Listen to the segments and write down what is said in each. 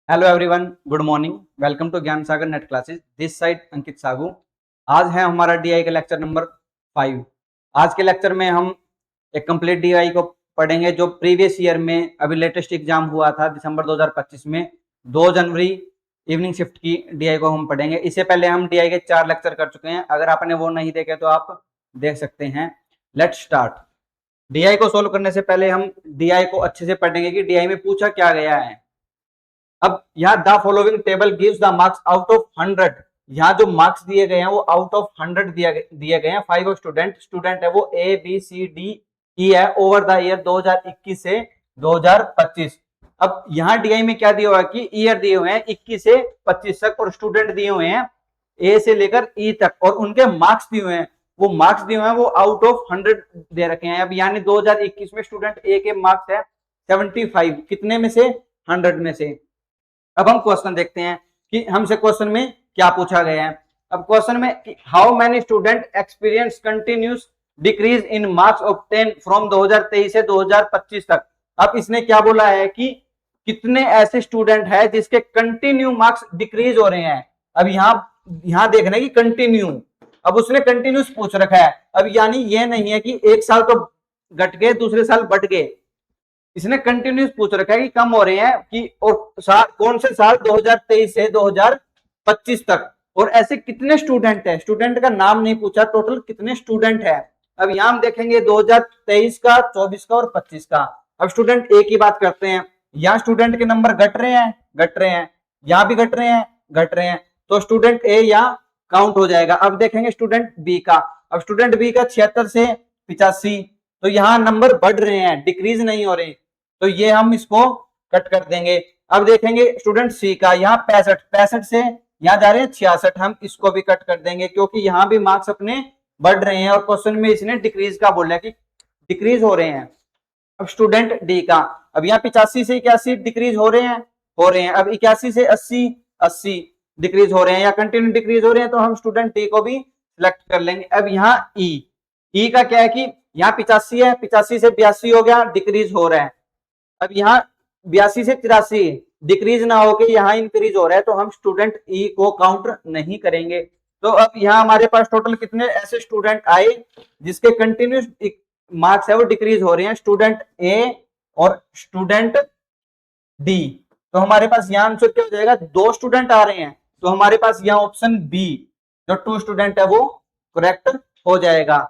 Hello everyone, good morning. Welcome to Gyan Sagar net classes. This side Ankit Sagu. आज है हमारा DI का लेक्चर नंबर 5। आज के लेक्चर में हम एक कंप्लीट डीआई को पढ़ेंगे जो प्रीवियस ईयर में अभी लेटेस्ट एग्जाम हुआ था दिसंबर 2025 में। 2 जनवरी इवनिंग शिफ्ट की डीआई को हम पढ़ेंगे। इससे पहले हम डीआई के 4 लेक्चर कर चुके हैं। अगर आपने वो नहीं देखे तो आप देख सकते हैं। Let's start. डीआई को सोल्व करने से पहले हम डीआई को अच्छे से पढ़ेंगे कि डीआई में पूछा क्या गया है। अब यहाँ the following table gives the marks out of 100। यहाँ जो मार्क्स दिए गए हैं वो आउट ऑफ 100 दिए गए हैं। 5 स्टूडेंट है वो ए बी सी डी ई है ओवर द ईयर 2021 से 2025। अब यहाँ डीआई में क्या दिया हुआ है कि ईयर दिए हुए हैं 21 से 25 तक और स्टूडेंट दिए हुए हैं ए से लेकर ई तक और उनके मार्क्स दिए हुए हैं। वो मार्क्स दिए हुए हैं वो आउट ऑफ 100 दे रखे हैं। अब यानी 2021 में स्टूडेंट ए के मार्क्स है 75। कितने में से? 100 में से। अब हम क्वेश्चन देखते हैं कि हमसे क्वेश्चन में क्या पूछा गया है। अब क्वेश्चन में how many student experience continuous decrease in marks obtain from 2023 से 2025 तक। अब इसने क्या बोला है कि कितने ऐसे स्टूडेंट है जिसके कंटिन्यू मार्क्स डिक्रीज हो रहे हैं। अब यहाँ देखना है कि कंटिन्यू। अब उसने कंटिन्यूस पूछ रखा है। अब यानी ये नहीं है कि एक साल तो घट गए दूसरे साल बढ़ गए। इसने कंटिन्यूस पूछ रखा है कि कम हो रहे हैं कि और कौन से साल 2023 से 2025 तक और ऐसे कितने स्टूडेंट है। स्टूडेंट का नाम नहीं पूछा, टोटल कितने स्टूडेंट है। अब यहां हम देखेंगे 2023 का, 24 का और 25 का। अब स्टूडेंट ए की बात करते हैं। यहाँ स्टूडेंट के नंबर घट रहे हैं, यहाँ भी घट रहे हैं तो स्टूडेंट ए यहाँ काउंट हो जाएगा। अब देखेंगे स्टूडेंट बी का। अब स्टूडेंट बी का 76 से 85 तो यहाँ नंबर बढ़ रहे हैं, डिक्रीज नहीं हो रहे, तो ये हम इसको कट कर देंगे। अब देखेंगे स्टूडेंट सी का। यहाँ 65 से यहाँ जा रहे हैं 66, हम इसको भी कट कर देंगे क्योंकि यहाँ भी मार्क्स अपने बढ़ रहे हैं और क्वेश्चन में इसने डिक्रीज का बोला कि डिक्रीज हो रहे हैं। अब स्टूडेंट डी का। अब यहाँ 85 से 81 डिक्रीज हो रहे हैं। अब 81 से 80 डिक्रीज हो रहे हैं या कंटिन्यू डिक्रीज हो रहे हैं तो हम स्टूडेंट डी को भी सिलेक्ट कर लेंगे। अब यहाँ ई का क्या है कि यहाँ 85 है, 85 से 82 हो गया, डिक्रीज हो रहा है। अब यहाँ 82 से 83 डिक्रीज ना होके यहाँ इंक्रीज हो रहा है तो हम स्टूडेंट ई को काउंट नहीं करेंगे। तो अब यहाँ हमारे पास टोटल कितने ऐसे स्टूडेंट आए जिसके कंटिन्यूस मार्क्स है वो डिक्रीज हो रहे हैं। स्टूडेंट ए और स्टूडेंट डी। तो हमारे पास यहाँ आंसर क्या हो जाएगा? 2 स्टूडेंट आ रहे हैं तो हमारे पास यहाँ ऑप्शन बी जो 2 स्टूडेंट है वो करेक्ट हो जाएगा।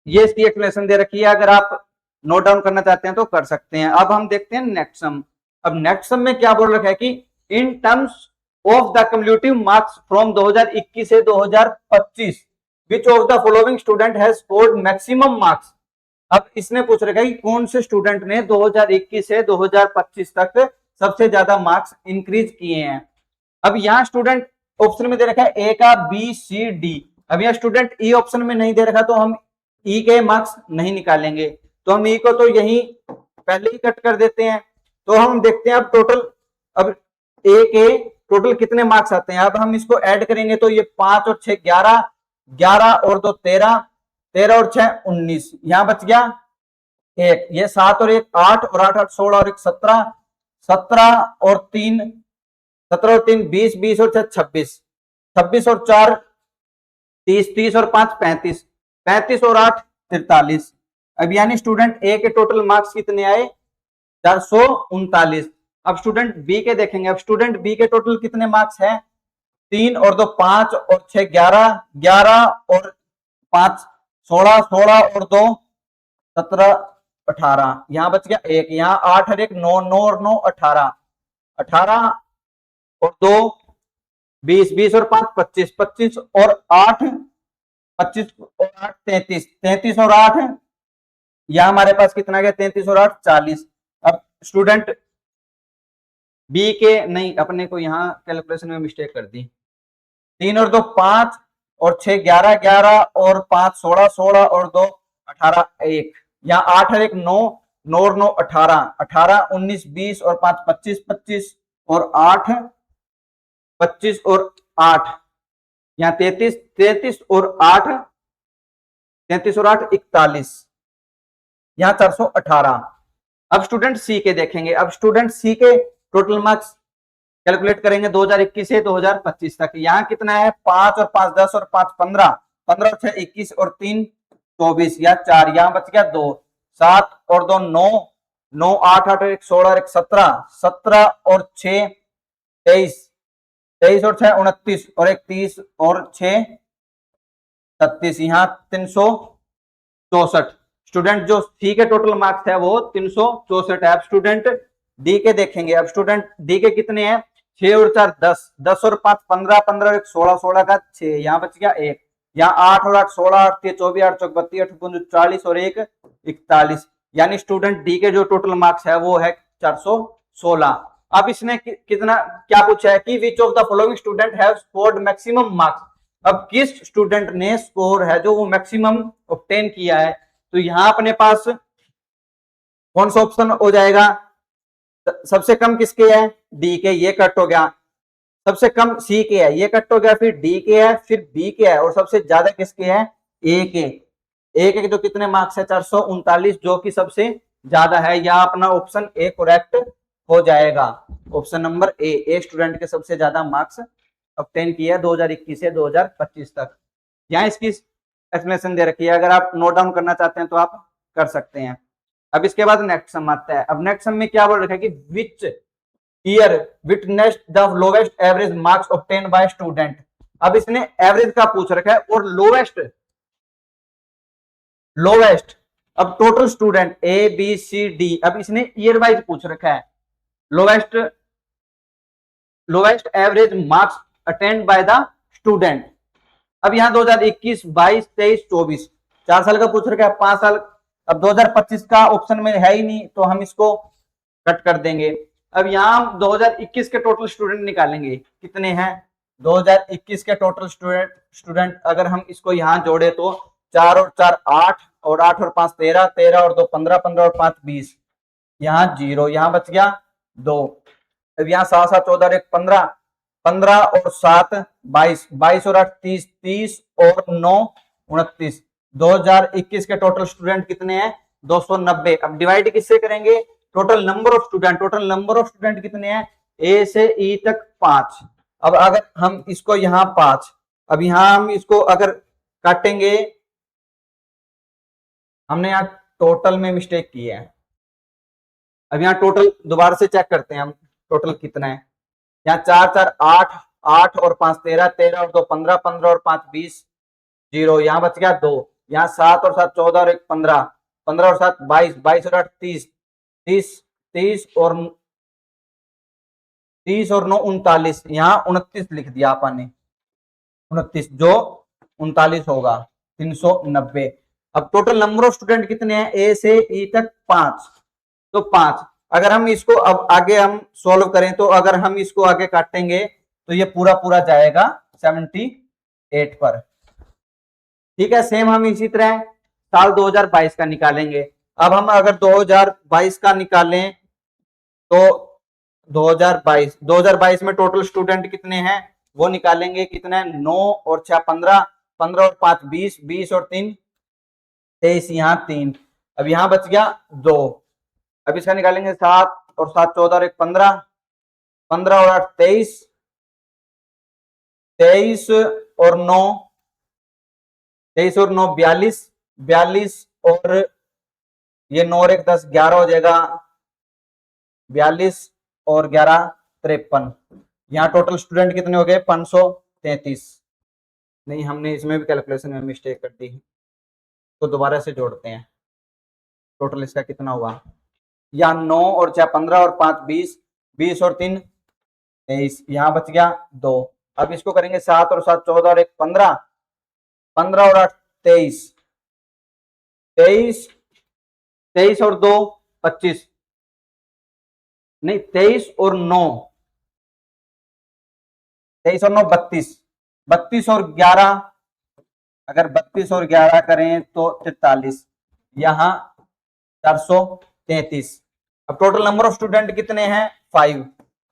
ये इसकी एक्सप्लेनेशन दे रखी है, अगर आप नोट डाउन करना चाहते हैं तो कर सकते हैं। अब हम देखते हैं नेक्स्ट सम। अब नेक्स्ट सम में क्या बोल रखा है कि in terms of the cumulative marks from 2021 से 2025 which of the following student has scored maximum marks. अब इसने पूछ रखा है कि कौन से स्टूडेंट ने 2021 से 2025 तक सबसे ज्यादा मार्क्स इंक्रीज किए हैं। अब यहाँ स्टूडेंट ऑप्शन में दे रखा है ए का, बी सी डी। अब यहाँ स्टूडेंट ई ऑप्शन में नहीं दे रखा तो हम ई के मार्क्स नहीं निकालेंगे, तो हम ई को तो यही पहले ही कट कर देते हैं। तो हम देखते हैं अब टोटल, अब ए के टोटल कितने मार्क्स आते हैं। अब हम इसको ऐड करेंगे तो ये 5 और 6 11, 11 और 2 13, 13 और 6 19, यहाँ बच गया 1, ये 7 और 1 8 और 8 8 16 और 1 17, 17 और 3 17 और 3 20, 20 और 6 26, 26 और 4 30, 30 और 5 35, 35 और 8 43। अब यानी स्टूडेंट ए के टोटल मार्क्स कितने आए? 439। अब स्टूडेंट बी के देखेंगे। अब स्टूडेंट बी के टोटल कितने मार्क्स हैं? 3 और 2 5 और 6 11, 11 और 5 16, 16 और 2 17 18, यहाँ बच गया 1, यहाँ 8 और 1 9, 9 और 9 18, 18 और 2 20, 20 और 5 25, 25 और 8 25 और 8 33, 33 और 8 यहाँ हमारे पास कितना गया? 33 और 8 40। अब स्टूडेंट बी के नहीं, अपने को यहाँ कैलकुलेशन में मिस्टेक कर दी। 3 और 2 5 और 6 11, 11 और 5 16, 16 और 2 18 1, यहाँ 8 और 1 9, 9 और 9 18, 18 19 20 और 5 25, 25 और 8 25 और 8, यहाँ 33, 33 और 8 33 और 8 41, यहाँ 418। अब स्टूडेंट सी के देखेंगे। अब स्टूडेंट सी के टोटल मार्क्स कैलकुलेट करेंगे 2021 से 2025 तक। यहाँ कितना है 5 और 5 10 और 5 15, 15 और 6 21 और 3 24 या 4, यहाँ बच गया 2, 7 और 2 9, 9 8 8 और 1 16 और 1 17, 17 और 6 23, 23 और 6 29 और 1 30 और 6 36, यहाँ 364। स्टूडेंट जो सी के टोटल मार्क्स है वो 364 है। अब स्टूडेंट डी के देखेंगे। अब स्टूडेंट डी के कितने हैं 6 और 4 10, 10 और 5 15, 15 और 1 16, 16 का 6, यहाँ बच गया 1, यहाँ 8 और 8 16, 8 24, 8 चौक 32, 8 40 और 1 41, यानी स्टूडेंट डी के जो टोटल मार्क्स है वो है 416। अब इसने कितना क्या पूछा है कि which of the following student have scored maximum marks. अब किस स्टूडेंट ने स्कोर है जो वो मैक्सिमम ऑब्टेन किया है, तो यहां अपने पास कौन सा ऑप्शन हो जाएगा, सबसे कम किसके है डी के, ये कट हो गया। सबसे कम सी के है, ये कट हो गया। फिर डी के है, फिर बी के है, और सबसे ज्यादा किसके है ए के। ए के जो कितने मार्क्स है 439, जो कि सबसे ज्यादा है। या अपना ऑप्शन ए करेक्ट हो जाएगा। ऑप्शन नंबर ए स्टूडेंट के सबसे ज्यादा मार्क्स ऑब्टेन किया 2021 से 2025 तक। यहाँ इसकी एक्सप्लेनेशन दे रखी है, अगर आप नोट डाउन करना चाहते हैं तो आप कर सकते हैं। अब इसके बाद नेक्स्ट सम आता है। अब नेक्स्ट सम में क्या बोल रखा है कि which year witnessed the lowest average marks obtain bye student. अब इसने एवरेज का पूछ रखा है और लोवेस्ट। अब total student A B C D, अब इसने ईयर वाइज पूछ रखा है। Lowest average marks attend by the student. अब यहाँ 2021 22 23 24 4 साल का पूछ रखा है, 5 साल। अब 2025 का ऑप्शन में है ही नहीं तो हम इसको कट कर देंगे। अब यहाँ हम 2021 के टोटल स्टूडेंट निकालेंगे, कितने हैं 2021 के टोटल स्टूडेंट अगर हम इसको यहाँ जोड़े तो 4 और 4 8 और 8 और 5 13, 13 और 2 15, 15 और 5 20, यहाँ 0, यहाँ बच गया 2। अब यहाँ 7 7 14 और 1 15, 15 और 7 22, 22 और 8 30, 30 और 9 29। 2021 के टोटल स्टूडेंट कितने हैं 290। अब डिवाइड किससे करेंगे, total number of student. Total number of student कितने हैं ए से ई तक 5। अब अगर हम इसको यहाँ 5, अब यहाँ हम इसको अगर काटेंगे, हमने यहाँ टोटल में मिस्टेक की है। अब यहाँ टोटल दोबारा से चेक करते हैं हम टोटल कितना है। यहाँ 4 4 8, 8 और 5 13, 13 और 2 15, 15 और 5 20, 0, यहाँ बच गया 2। यहाँ 7 और 7 14 और 1 15, 15 और 7 22, 22 और 8 30, 30 30 और 9 39, यहाँ 29 लिख दिया आपने 29, जो 39 होगा 390। अब टोटल नंबर ऑफ स्टूडेंट कितने हैं ए से ई तक 5, तो 5। अगर हम इसको अब आगे हम सॉल्व करें तो अगर हम इसको आगे काटेंगे तो ये पूरा जाएगा 78 पर। ठीक है, सेम हम इसी तरह साल 2022 का निकालेंगे। अब हम अगर 2022 का निकालें तो 2022 में टोटल स्टूडेंट कितने हैं वो निकालेंगे, कितने 9 और 6 15, 15 और 5 20, 20 और 3 23, यहाँ 3। अब यहाँ बच गया 2। अब इसका निकालेंगे 7 और 7 14 और 1 15, 15 और 8 23, 23 और 9 42, 42 और ये 9 और 1 10 11 हो जाएगा, 42 और 11 53। यहाँ टोटल स्टूडेंट कितने हो गए 533। नहीं, हमने इसमें भी कैलकुलेशन में मिस्टेक कर दी, तो दोबारा से जोड़ते हैं। टोटल इसका कितना हुआ, या 9 और 4 15 और 5 20, 20 और 3 23, यहाँ बच गया 2। अब इसको करेंगे 7 और 7 14 और 1 15, 15 और 8 23, 23, 23 और 2 25, नहीं 23 और 9 32, 32 और 11, अगर 32 और 11 करें तो 43, यहाँ 433। अब टोटल नंबर ऑफ स्टूडेंट कितने हैं 5।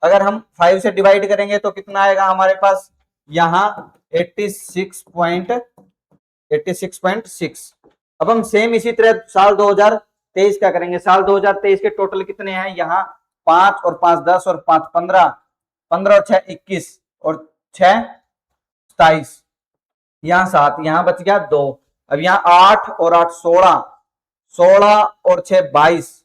अगर हम 5 से डिवाइड करेंगे तो कितना आएगा हमारे पास, यहाँ 86.6। अब हम सेम इसी तरह साल 2023 का करेंगे। साल 2023 के टोटल कितने हैं, यहाँ 5 और 5 10 और 5 15, 15 और 6 21 और 6 27, यहाँ 7, यहाँ बच गया 2। अब यहाँ 8 और 8 16, 16 और 6 22,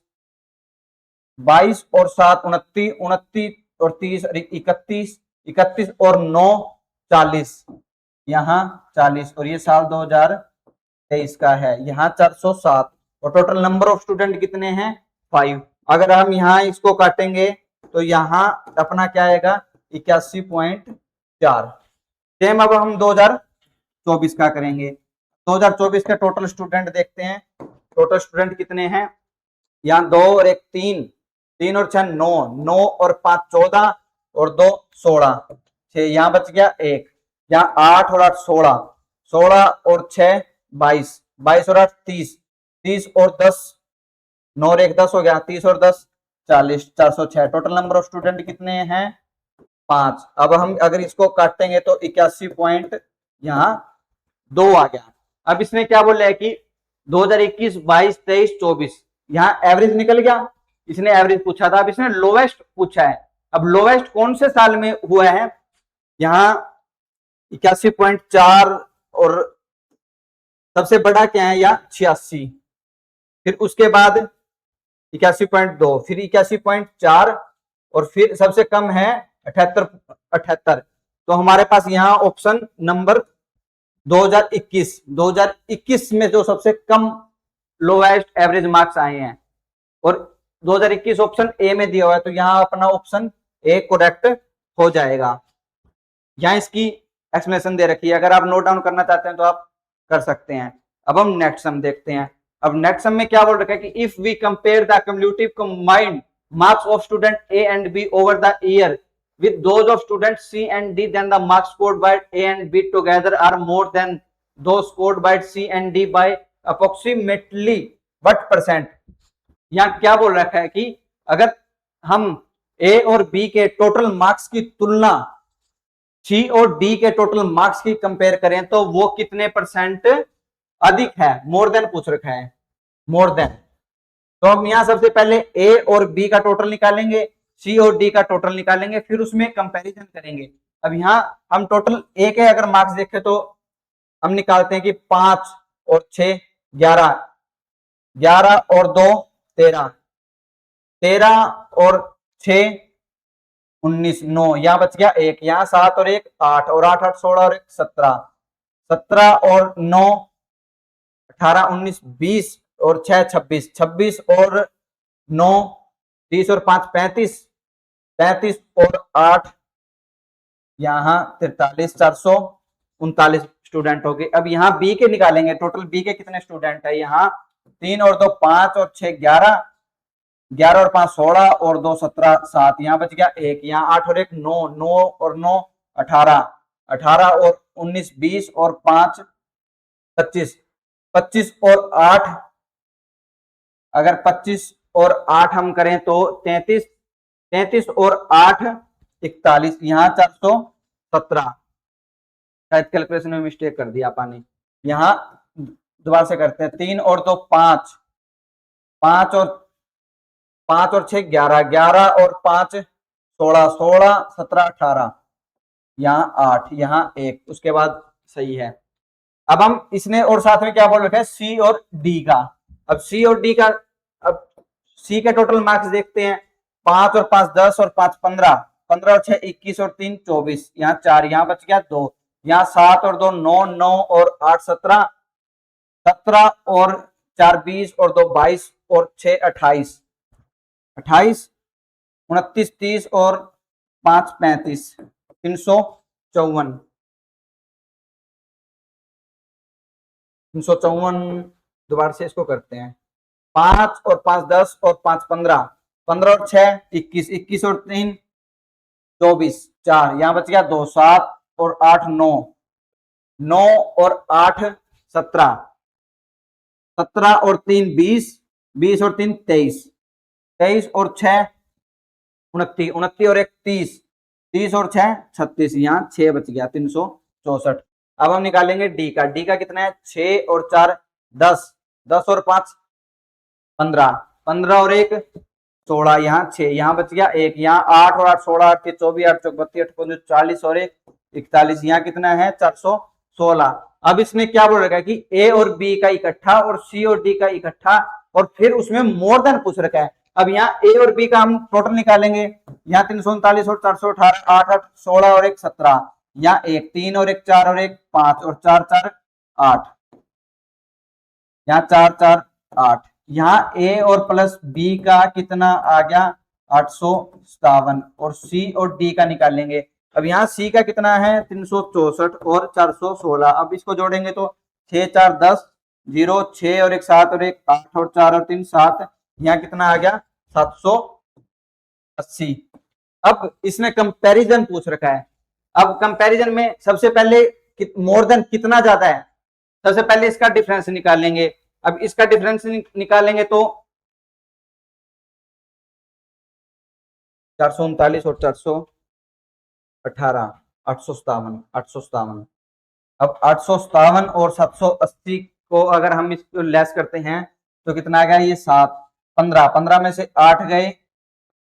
22 और 7 29, 29 और 30 31, 31 और 9 40, यहाँ 40, और ये साल 2023 का है। यहाँ 407, और टोटल नंबर ऑफ स्टूडेंट कितने हैं 5। अगर हम यहाँ इसको काटेंगे तो यहाँ अपना क्या आएगा 81.4। सेम अब हम 2024 का करेंगे। 2024 के टोटल स्टूडेंट देखते हैं। टोटल स्टूडेंट कितने हैं, यहाँ 2 और 1 3, 3 और 6 9, 9 और 5 14 और 2 16, 6, यहाँ बच गया 1, यहाँ 8 और 8 16, 16 और 6 22, 22 और 8 30, 30 और 10, 9 और 1 10 हो गया, 30 और 10 40, 406। टोटल नंबर ऑफ स्टूडेंट कितने हैं 5। अब हम अगर इसको काटेंगे तो 81 पॉइंट यहाँ 2 आ गया। अब इसने क्या बोला है कि 2021 22 23 24, यहाँ एवरेज निकल गया। इसने एवरेज पूछा था, अब इसने लोवेस्ट पूछा है। अब लोवेस्ट कौन से साल में हुआ है, यहाँ 81.4, और सबसे बड़ा क्या है यहाँ 86, फिर उसके बाद 81.2, फिर 81.4, और फिर सबसे कम है 78। तो हमारे पास यहाँ ऑप्शन नंबर 2021 में जो सबसे कम लोएस्ट एवरेज मार्क्स आए हैं, और 2021 ऑप्शन ए में दिया हुआ है, तो यहाँ अपना ऑप्शन ए करेक्ट हो जाएगा। यहाँ इसकी एक्सप्लेनेशन दे रखी है, अगर आप नोट डाउन करना चाहते हैं तो आप कर सकते हैं। अब हम नेक्स्ट सम देखते हैं। अब नेक्स्ट सम में क्या बोल रखा है कि if we compare the cumulative combined marks of student A and B over the year with those of students C and D, then the marks scored by A and B together are more than those scored by C and D by approximately what percent। यहाँ क्या बोल रखा है कि अगर हम A और B के टोटल मार्क्स की तुलना C और D के टोटल मार्क्स की कंपेयर करें तो वो कितने परसेंट अधिक है, मोर देन पूछ रखा है, मोर देन। तो हम यहाँ सबसे पहले A और B का टोटल निकालेंगे, C और D का टोटल निकालेंगे, फिर उसमें कंपैरिजन करेंगे। अब यहाँ हम टोटल A के अगर मार्क्स देखें तो हम निकालते हैं कि 5 और 6 11, 11 और 2 13, 13 और 6 19, 9, यहाँ बच गया 1, यहाँ 7 और 1 8, और 8 8 16 और 1 17, 17 और 9 18 19 20 और 6 26, 26 और 9 30 और 5 35, 35 और 8 यहाँ 43, 439 स्टूडेंट हो गए। अब यहाँ बी के निकालेंगे, टोटल बी के कितने स्टूडेंट है, यहाँ 3 और 2 5 और 6 11, 11 और 5 16 और 2 17 7, यहाँ बच गया 1, यहाँ 8 और 1 9, 9 और 9 18, 18 और 19 20 और 5 25, 25 और 8, अगर 25 और 8 हम करें तो 33, 33 और 8 41, यहाँ 417। शायद कैलकुलेशन में मिस्टेक कर दिया पानी, यहाँ दोबारा से करते हैं। 3 और 2 5, 5 और 6 11, 11 और 5 16, 16 17 18, यहाँ 8, यहाँ 1, उसके बाद सही है। अब हम इसने और साथ में क्या बोल रखे हैं सी और डी का। अब सी और डी का, अब सी के टोटल मार्क्स देखते हैं। 5 और 5 10 और 5 15, 15 और 6 21 और 3 24, यहाँ 4, यहाँ बच गया 2, यहाँ 7 और 2 9, 9 और 8 17, 17 और 4 20 और 2 22 और 6 28, 28 29 30 और 5 35, 354, 354। दोबारा से इसको करते हैं। 5 और 5 10 और 5 15, 15 और 6 21, 21 और 3 24, 4, यहाँ बच गया 2, 7 और 8 9, 9 और 8 17, 17 और 3 20, 20 और 3 23, 23 और 6 29, 29 और 1 30, 30 और 6 36, यहाँ 6 बच गया 364। अब हम निकालेंगे डी का। डी का कितना है 6 और 4 10, 10 और 5 15, 15 और 1 16, यहाँ 6, यहाँ बच गया 1, यहाँ 8 और 8 16, 8 के 24, 8 चौक 32, 8 पंजे 40 और 1 41, यहाँ कितना है 416। अब इसने क्या बोल रखा है कि ए और बी का इकट्ठा और सी और डी का इकट्ठा और फिर उसमें मोर देन पूछ रखा है। अब यहाँ ए और बी का हम टोटल निकालेंगे, यहाँ 339 और 418, 8 8 16 और 1 17, यहाँ 1 3 और 1 4 और 1 5 और 4 4 8, यहाँ 4 4 8, यहाँ ए और प्लस बी का कितना आ गया 857 और सी और डी का निकालेंगे। अब यहाँ सी का कितना है 364 और 416, अब इसको जोड़ेंगे तो 6 4 10 0 6 और 1 7 और 1 8 और 4 और 3 7, यहाँ कितना आ गया 780। अब इसने कंपैरिजन पूछ रखा है। अब कंपैरिजन में सबसे पहले मोर देन कितना ज्यादा है, सबसे पहले इसका डिफरेंस निकालेंगे। अब इसका डिफरेंस निकालेंगे तो 439 और 418 857। अब 857 और 780 को अगर हम इसको लेस करते हैं तो कितना आ गया ये 7 15, 15 में से 8 गए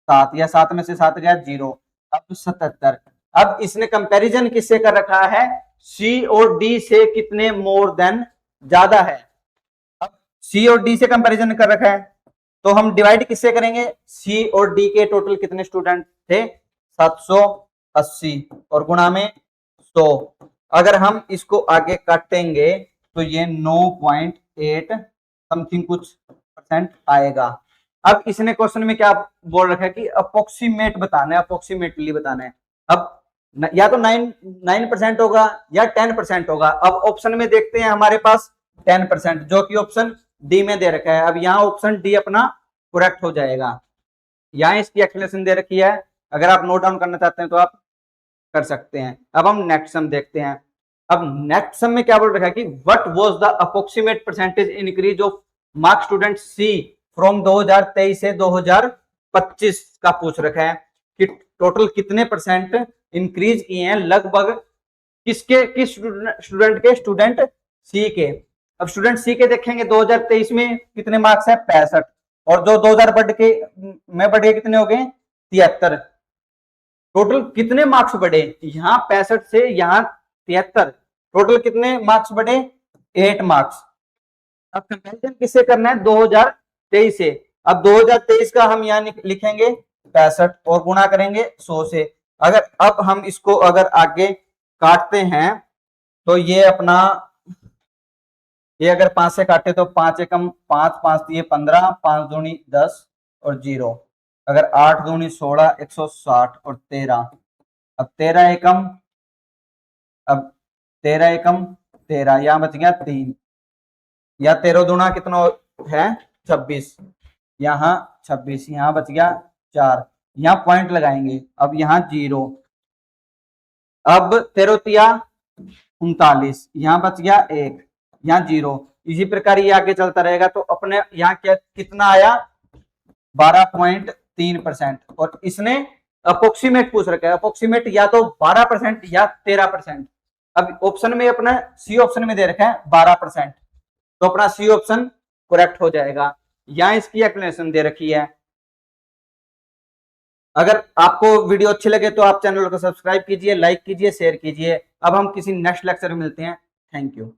7, या 7 में से 7 गया 0, अब 77। अब इसने कंपैरिजन किससे कर रखा है, सी और डी से कितने मोर देन ज्यादा है। अब सी और डी से कंपैरिजन कर रखा है तो हम डिवाइड किससे करेंगे, सी और डी के टोटल कितने स्टूडेंट थे 780 और गुणा में 100। अगर हम इसको आगे काटेंगे तो ये 9.8 समथिंग कुछ परसेंट आएगा। अब इसने क्वेश्चन में क्या बोल रखा है कि अप्रोक्सीमेट बताना है, अप्रोक्सीमेटली बताना है। अब या तो 9% होगा या 10% होगा। अब ऑप्शन में देखते हैं हमारे पास 10%, जो कि ऑप्शन डी में दे रखा है। अब यहाँ ऑप्शन डी अपना करेक्ट हो जाएगा। यहाँ इसकी एक्सप्लेनेशन दे रखी है, अगर आप नोट डाउन करना चाहते हैं तो आप कर सकते हैं। अब हम नेक्स्ट सम देखते हैं। अब नेक्स्ट सम में क्या बोल रखा है कि what was the approximate percentage increase of marks student C from 2023 से 2025 का पूछ रखा है कि टोटल कितने परसेंट इंक्रीज किए हैं लगभग किसके, किस स्टूडेंट के, स्टूडेंट सी के। अब स्टूडेंट सी के देखेंगे 2023 में कितने मार्क्स है 65 और जो 2000 बढ़ के कितने हो गए 73। टोटल कितने मार्क्स बढ़े, यहाँ 65 से यहाँ 73, टोटल कितने मार्क्स बढ़े 8 मार्क्स। अब कंपैरिजन किससे करना है 2023 से। अब 2023 का हम यहाँ लिखेंगे 65 और गुणा करेंगे 100 से। अगर अब हम इसको अगर आगे काटते हैं तो ये अपना, ये अगर 5 से काटे तो 5 एकम 5 5 दिए 15, 5 दूनी 10 और 0, अगर 8 दूनी 16 160 और 13, अब 13 एकम, अब 13 एकम 13, यहाँ बच गया 3, या 13 दूना कितना है 26, यहाँ 26, यहाँ बच गया 4, यहाँ पॉइंट लगाएंगे। अब यहाँ 0, अब 13 तिया 39, यहाँ बच गया 1, यहाँ 0। इसी प्रकार ये आगे चलता रहेगा तो अपने यहाँ क्या कितना आया 12.3%। और इसने अप्रोक्सीमेट पूछ रखा है, अप्रोक्सीमेट या तो 12% या 13%। अब ऑप्शन में अपना सी ऑप्शन में दे रखा है 12%, तो अपना सी ऑप्शन करेक्ट हो जाएगा। यहाँ इसकी एक्सप्लेनेशन दे रखी है। अगर आपको वीडियो अच्छी लगे तो आप चैनल को सब्सक्राइब कीजिए, लाइक कीजिए, शेयर कीजिए। अब हम किसी नेक्स्ट लेक्चर में मिलते हैं। Thank you.